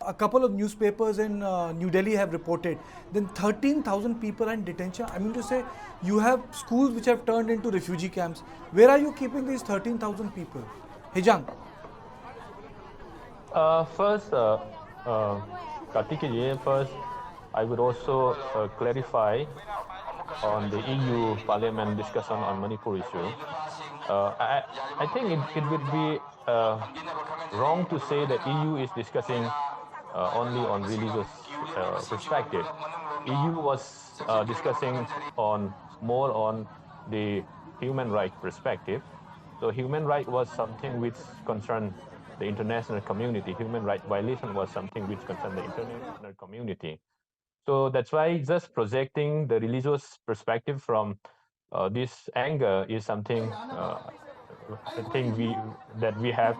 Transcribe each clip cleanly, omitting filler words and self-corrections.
a couple of newspapers in New Delhi have reported, then 13,000 people are in detention. I mean to say, you have schools which have turned into refugee camps. Where are you keeping these 13,000 people? Hijang. Kartikeya, first, I would also clarify on the EU Parliament discussion on Manipur issue. I think it would be wrong to say that EU is discussing only on religious perspective. EU was discussing more on the human right perspective. So human right was something which concerned the international community. Human right violation was something which concerned the international community. So that's why just projecting the religious perspective from this anger is something I think we have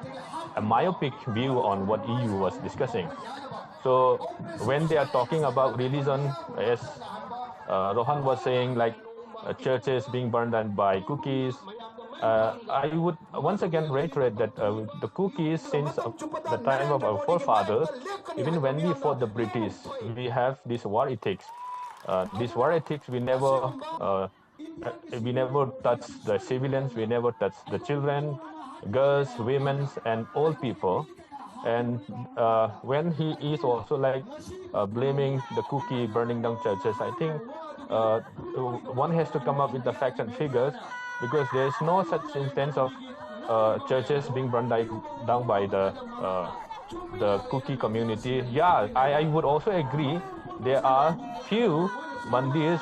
a myopic view on what EU was discussing. So when they are talking about religion, as Rohan was saying, like churches being burned down by cookies, I would once again reiterate that the cookies, since the time of our forefathers, even when we fought the British, we have this war ethics. This war ethics, we never touch the civilians, we never touch the children, girls, women, and old people. And when he is also like blaming the cookie burning down churches, I think one has to come up with the facts and figures, because there is no such instance of churches being burned down by the cookie community. Yeah, I would also agree there are few mandirs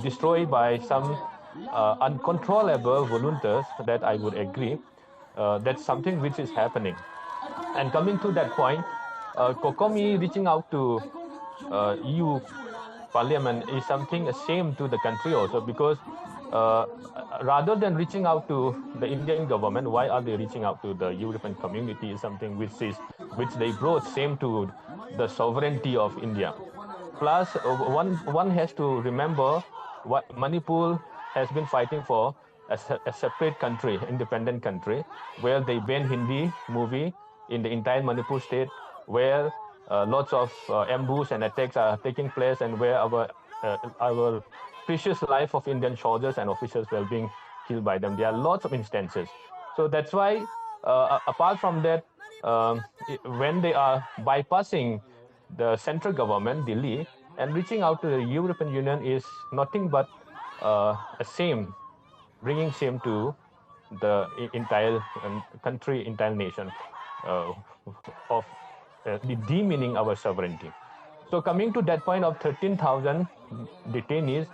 destroyed by some uncontrollable volunteers, that I would agree. That's something which is happening. And coming to that point, Kokomi reaching out to EU Parliament is something a shame to the country also, because rather than reaching out to the Indian government, why are they reaching out to the European community? Is something which they brought shame to the sovereignty of India. Plus, one has to remember what Manipur has been fighting for, a separate country, independent country, where they ban Hindi movie in the entire Manipur state, where lots of ambush and attacks are taking place, and where our precious life of Indian soldiers and officers were being killed by them. There are lots of instances. So that's why, apart from that, when they are bypassing the central government, Delhi, and reaching out to the European Union is nothing but a shame, bringing shame to the entire country, entire nation, of demeaning our sovereignty. So coming to that point of 13,000 detainees,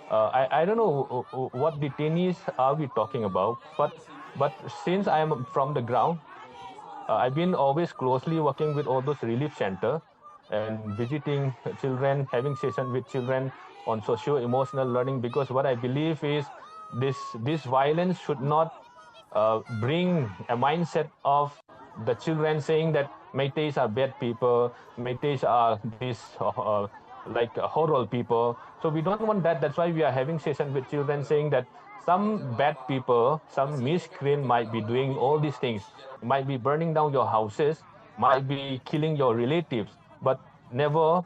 I don't know what detainees are we talking about, but since I am from the ground, I've been always closely working with all those relief centers and visiting children, having sessions with children on socio-emotional learning, because what I believe is this violence should not bring a mindset of the children saying that Meiteis are bad people, Meiteis are these like horrible people. So we don't want that. That's why we are having sessions with children saying that some bad people, some miscreant might be doing all these things, might be burning down your houses, might be killing your relatives, but never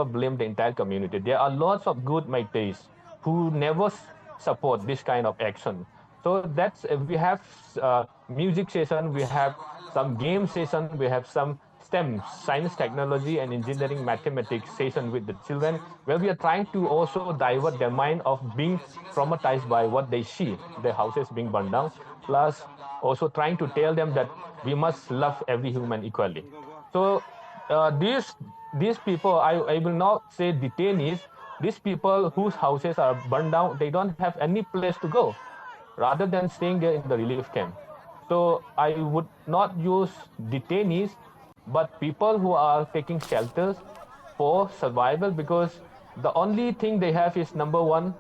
blame the entire community. There are lots of good Meiteis who never support this kind of action. So that's, we have music session, we have some game session, we have some STEM, science, technology, and engineering, mathematics session with the children, where we are trying to also divert their mind of being traumatized by what they see, their houses being burned down, plus also trying to tell them that we must love every human equally. So these people, I will not say detainees, these people whose houses are burned down, they don't have any place to go, rather than staying there in the relief camp. So I would not use detainees, but people who are taking shelters for survival, because the only thing they have is number one,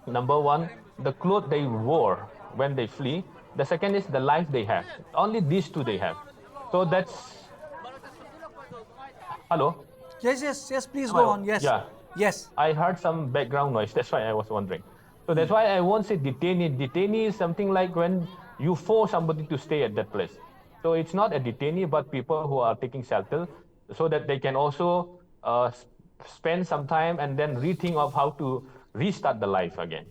the clothes they wore when they flee. The second is the life they have. Only these two they have. So that's, hello? Yes, please go on. Yes. Yeah. Yes. I heard some background noise. That's why I was wondering. So that's why I won't say detainee. Detainee is something like when you force somebody to stay at that place. So it's not a detainee, but people who are taking shelter so that they can also spend some time and then rethink of how to restart the life again.